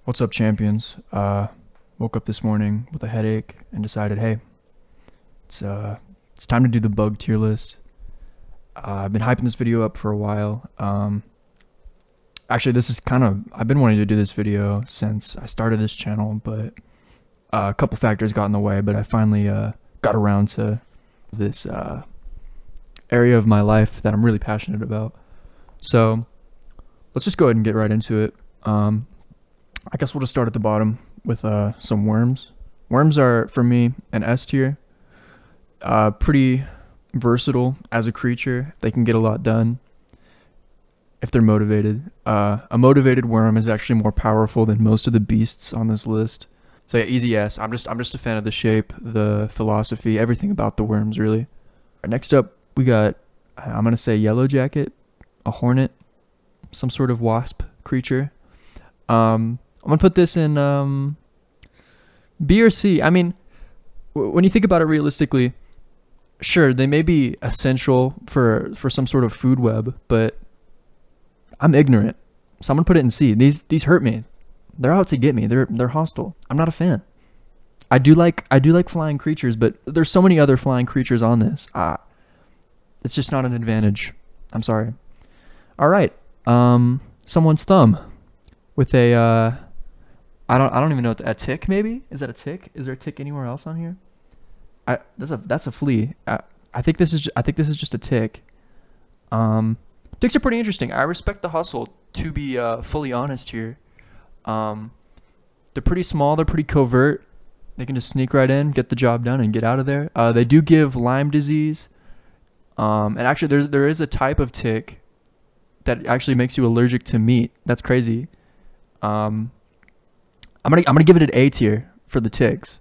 What's up, champions? Woke up this morning with a headache and decided, hey, it's time to do the bug tier list. I've been hyping this video up for a while. Actually, this is I've been wanting to do this video since I started this channel, but a couple factors got in the way. But I finally got around to this area of my life that I'm really passionate about. So let's just go ahead and get right into it. I guess we'll just start at the bottom with some worms. Worms are, for me, an S tier. Pretty versatile as a creature. They can get a lot done if they're motivated. A motivated worm is actually more powerful than most of the beasts on this list. So yeah, easy S. I'm just a fan of the shape, the philosophy, everything about the worms, really. All right, next up, we got, I'm gonna say yellow jacket, a hornet, some sort of wasp creature. I'm gonna put this in B or C. I mean, when you think about it realistically, sure, they may be essential for some sort of food web, but I'm ignorant, so I'm gonna put it in C. These hurt me. They're out to get me. They're hostile. I'm not a fan. I do like flying creatures, but there's so many other flying creatures on this. It's just not an advantage. I'm sorry. All right. Someone's thumb with a I don't even know, a tick maybe? Is that a tick? Is there a tick anywhere else on here? That's a flea. I think this is just a tick. Ticks are pretty interesting. I respect the hustle, to be fully honest here. They're pretty small, they're pretty covert. They can just sneak right in, get the job done, and get out of there. They do give Lyme disease. And actually there is a type of tick that actually makes you allergic to meat. That's crazy. I'm gonna give it an A tier for the ticks.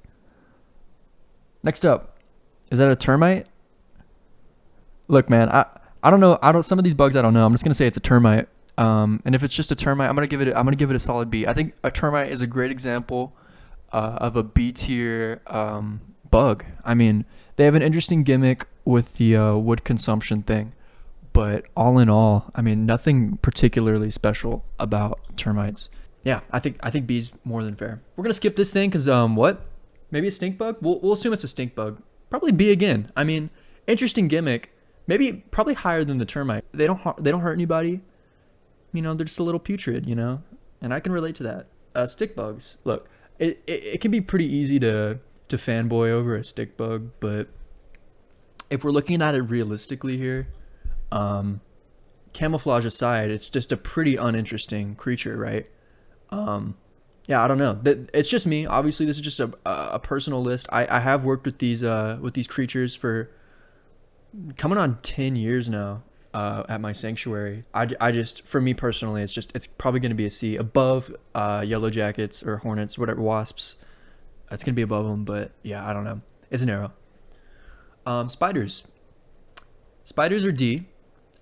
Next up, is that a termite? Look, man, I don't know. Some of these bugs I don't know. I'm just gonna say it's a termite. And if it's just a termite, I'm gonna give it a solid B. I think a termite is a great example of a B tier bug. I mean, they have an interesting gimmick with the wood consumption thing, but all in all, I mean, nothing particularly special about termites. Yeah, I think B's more than fair. We're gonna skip this thing because what? Maybe a stink bug? We'll assume it's a stink bug. Probably B again. I mean, interesting gimmick. Maybe probably higher than the termite. They don't hurt anybody. You know, they're just a little putrid. You know, and I can relate to that. Stick bugs. Look, it can be pretty easy to fanboy over a stick bug, but if we're looking at it realistically here, camouflage aside, it's just a pretty uninteresting creature, right? Yeah, I don't know. It's just me. Obviously, this is just a personal list. I have worked with these creatures for coming on 10 years now at my sanctuary. I just, for me personally, it's probably going to be a C above yellow jackets or hornets, whatever, wasps. It's going to be above them, but yeah, I don't know. It's an arrow. Spiders. Spiders are D.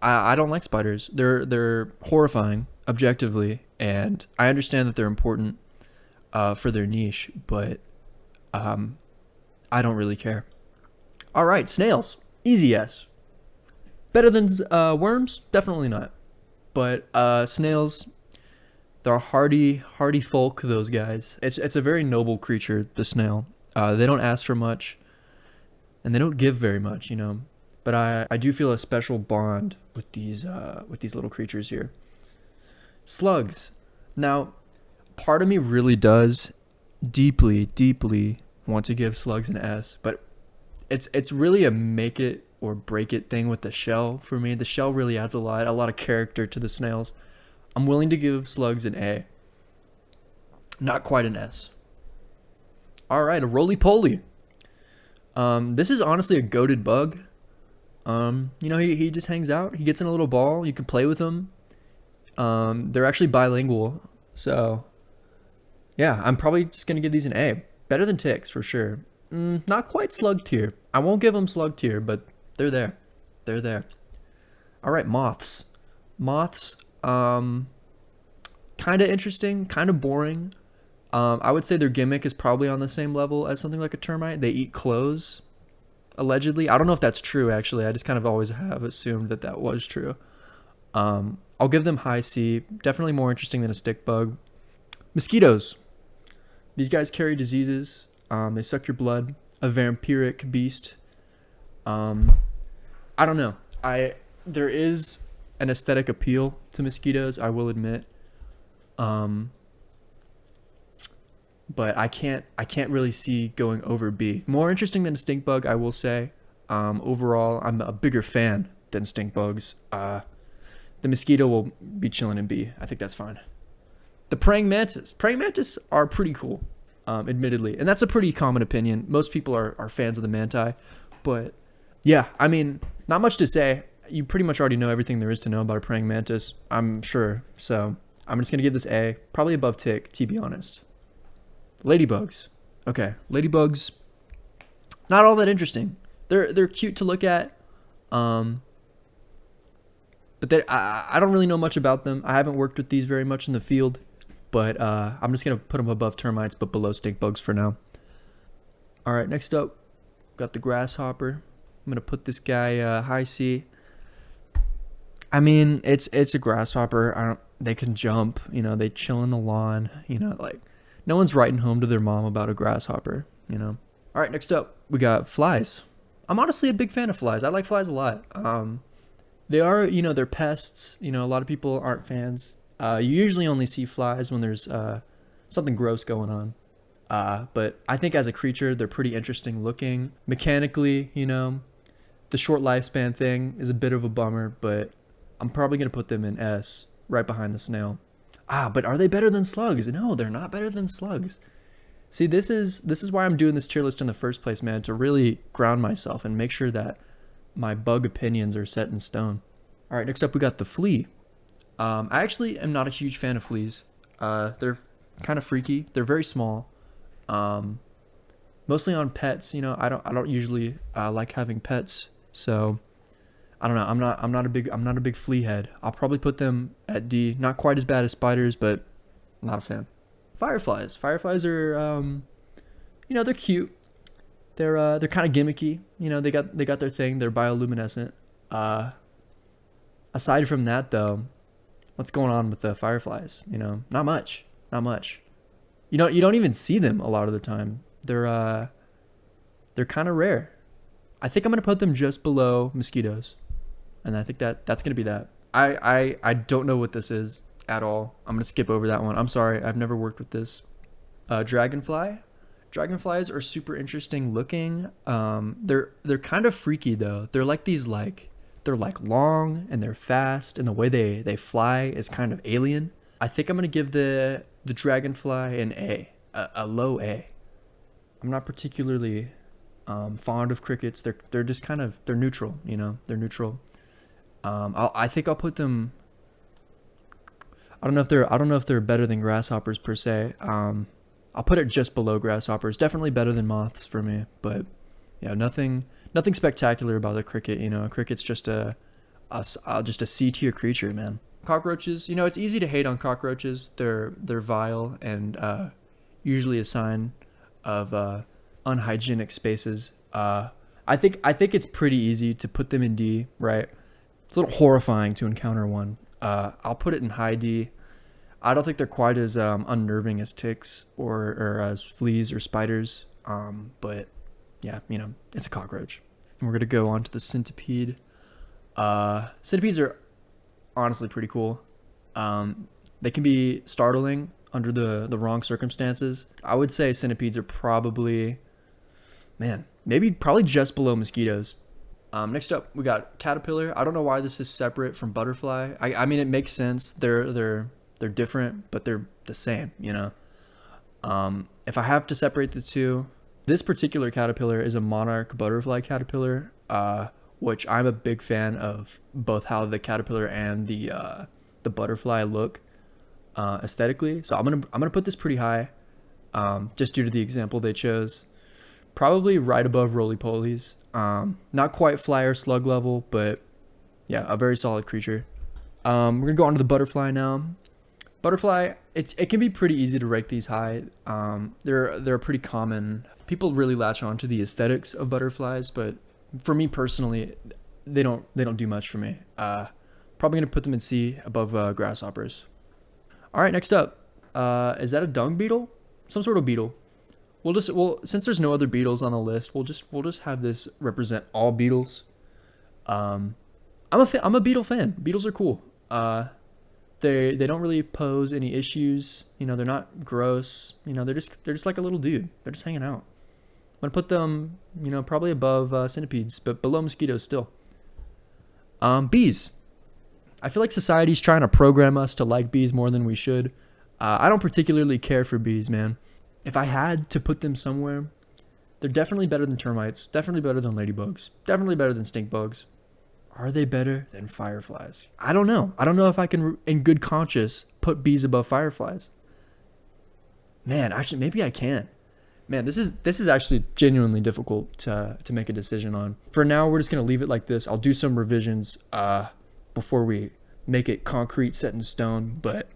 I don't like spiders. They're horrifying objectively, and I understand that they're important for their niche, but I don't really care. All right, snails, easy S. Better than worms? Definitely not. But snails, they're hardy folk. Those guys. It's a very noble creature, the snail. They don't ask for much, and they don't give very much, you know. But I do feel a special bond with these little creatures here. Slugs. Now, part of me really does deeply want to give slugs an S, but it's really a make it or break it thing with the shell for me. The shell really adds a lot of character to the snails. I'm willing to give slugs an A. Not quite an S. All right, a roly-poly. This is honestly a goated bug. You know, he just hangs out. He gets in a little ball. You can play with him. They're actually bilingual, so yeah, I'm probably just gonna give these an A. Better than ticks for sure. Not quite slug tier. I won't give them slug tier, but they're there. They're there. All right, moths. Moths, kind of interesting, kind of boring. I would say their gimmick is probably on the same level as something like a termite. They eat clothes, allegedly. I don't know if that's true, actually. I just kind of always have assumed that was true. I'll give them high C. Definitely more interesting than a stick bug. Mosquitoes. These guys carry diseases. They suck your blood. A vampiric beast. I don't know. There is an aesthetic appeal to mosquitoes, I will admit. But I can't really see going over B. More interesting than a stink bug, I will say. Overall, I'm a bigger fan than stink bugs. The mosquito will be chilling in B. I think that's fine. The praying mantis. Praying mantis are pretty cool, admittedly. And that's a pretty common opinion. Most people are fans of the manti. But yeah, I mean, not much to say. You pretty much already know everything there is to know about a praying mantis, I'm sure. So I'm just going to give this A. Probably above tick, to be honest. Ladybugs. Okay, ladybugs, not all that interesting. They're cute to look at. But I don't really know much about them. I haven't worked with these very much in the field. But I'm just going to put them above termites, but below stink bugs for now. All right, next up, got the grasshopper. I'm going to put this guy high C. I mean, it's a grasshopper. They can jump, they chill in the lawn, like no one's writing home to their mom about a grasshopper, All right, next up, we got flies. I'm honestly a big fan of flies. I like flies a lot. They are, they're pests. A lot of people aren't fans. You usually only see flies when there's something gross going on. But I think as a creature, they're pretty interesting looking. Mechanically, the short lifespan thing is a bit of a bummer, but I'm probably going to put them in S, right behind the snail. But are they better than slugs? No, they're not better than slugs. See, this is why I'm doing this tier list in the first place, man, to really ground myself and make sure that my bug opinions are set in stone. All right, next up we got the flea. I actually am not a huge fan of fleas. They're kind of freaky. They're very small. Mostly on pets, I don't usually like having pets, so I don't know. I'm not a big flea head. I'll probably put them at D. Not quite as bad as spiders, but not a fan. Fireflies. Fireflies are they're cute. They're kind of gimmicky. They got their thing. They're bioluminescent. Aside from that though, what's going on with the fireflies? Not much. Not much. You don't even see them a lot of the time. They're kind of rare. I think I'm gonna put them just below mosquitoes, and I think that's gonna be that. I don't know what this is at all. I'm gonna skip over that one. I'm sorry. I've never worked with this. Dragonfly. Dragonflies are super interesting looking. They're kind of freaky though. They're like these they're long and they're fast, and the way they fly is kind of alien. I think I'm gonna give the dragonfly an A, a low A. I'm not particularly fond of crickets. They're just they're neutral. They're neutral. I think I'll put them. I don't know if they're better than grasshoppers per se. I'll put it just below grasshoppers. Definitely better than moths for me, but yeah, nothing spectacular about the cricket. A cricket's just a C tier creature, man. Cockroaches, it's easy to hate on cockroaches. They're vile and usually a sign of unhygienic spaces. I think it's pretty easy to put them in D, right? It's a little horrifying to encounter one. I'll put it in high D. I don't think they're quite as unnerving as ticks or as fleas or spiders. But yeah, it's a cockroach. And we're gonna go on to the centipede. Centipedes are honestly pretty cool. They can be startling under the wrong circumstances. I would say centipedes are probably just below mosquitoes. Next up, we got caterpillar. I don't know why this is separate from butterfly. I mean, it makes sense. They're different, but they're the same, If I have to separate the two, this particular caterpillar is a monarch butterfly caterpillar, which I'm a big fan of both how the caterpillar and the butterfly look aesthetically. So I'm gonna put this pretty high, just due to the example they chose. Probably right above roly-polies. Not quite fly or slug level, but yeah, a very solid creature. We're gonna go on to the butterfly now. Butterfly, it can be pretty easy to rank these high. They're pretty common. People really latch on to the aesthetics of butterflies, but for me personally, they don't do much for me. Probably gonna put them in C above grasshoppers. All right, next up, Is that a dung beetle? Some sort of beetle. Since there's no other beetles on the list, we'll just have this represent all beetles. Um, I'm a beetle fan. Beetles are cool. They don't really pose any issues. You know, they're not gross. You know, they're just like a little dude. They're just hanging out. I'm gonna put them, you know, probably above centipedes, but below mosquitoes still. Bees. I feel like society's trying to program us to like bees more than we should. I don't particularly care for bees, man. If I had to put them somewhere, they're definitely better than termites. Definitely better than ladybugs. Definitely better than stink bugs. Are they better than fireflies? I don't know. I don't know if I can, in good conscience, put bees above fireflies. Man, actually, maybe I can. Man, this is actually genuinely difficult to make a decision on. For now, we're just gonna leave it like this. I'll do some revisions before we make it concrete, set in stone. But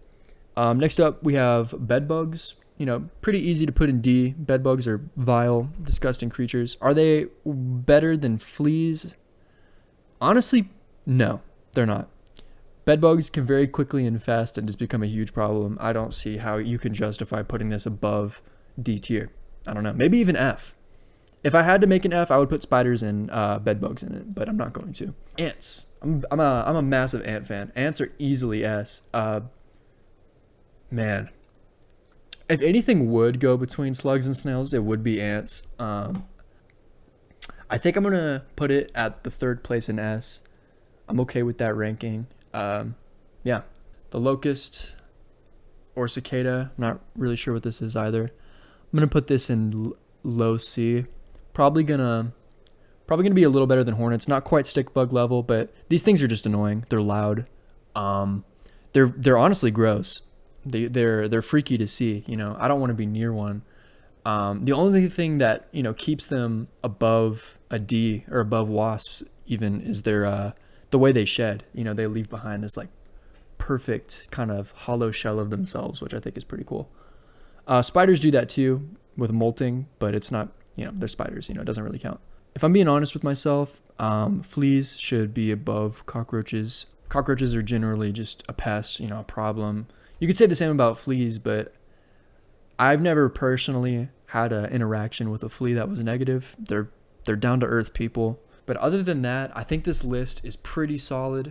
next up, we have bed bugs. You know, pretty easy to put in D. Bed bugs are vile, disgusting creatures. Are they better than fleas? Honestly, no, they're not. Bed bugs can very quickly infest and just become a huge problem. I don't see how you can justify putting this above D tier. I don't know, maybe even F. If I had to make an F, I would put spiders and bed bugs in it, but I'm not going to. Ants. I'm a massive ant fan. Ants are easily S. Man, if anything would go between slugs and snails, it would be ants. I think I'm gonna put it at the third place in S. I'm okay with that ranking. Yeah, the locust or cicada. I'm not really sure what this is either. I'm gonna put this in low C. Probably gonna be a little better than hornets. Not quite stick bug level, but these things are just annoying. They're loud. They're honestly gross. They're freaky to see. You know, I don't want to be near one. The only thing that, you know, keeps them above a D or above wasps even is their the way they shed. You know, they leave behind this like perfect kind of hollow shell of themselves, which I think is pretty cool. Spiders do that too with molting, but it's not, you know, they're spiders. You know, it doesn't really count. If I'm being honest with myself, fleas should be above cockroaches. Cockroaches are generally just a pest, you know, a problem. You could say the same about fleas, but I've never personally had an interaction with a flea that was negative. They're down to earth people. But other than that, I think this list is pretty solid.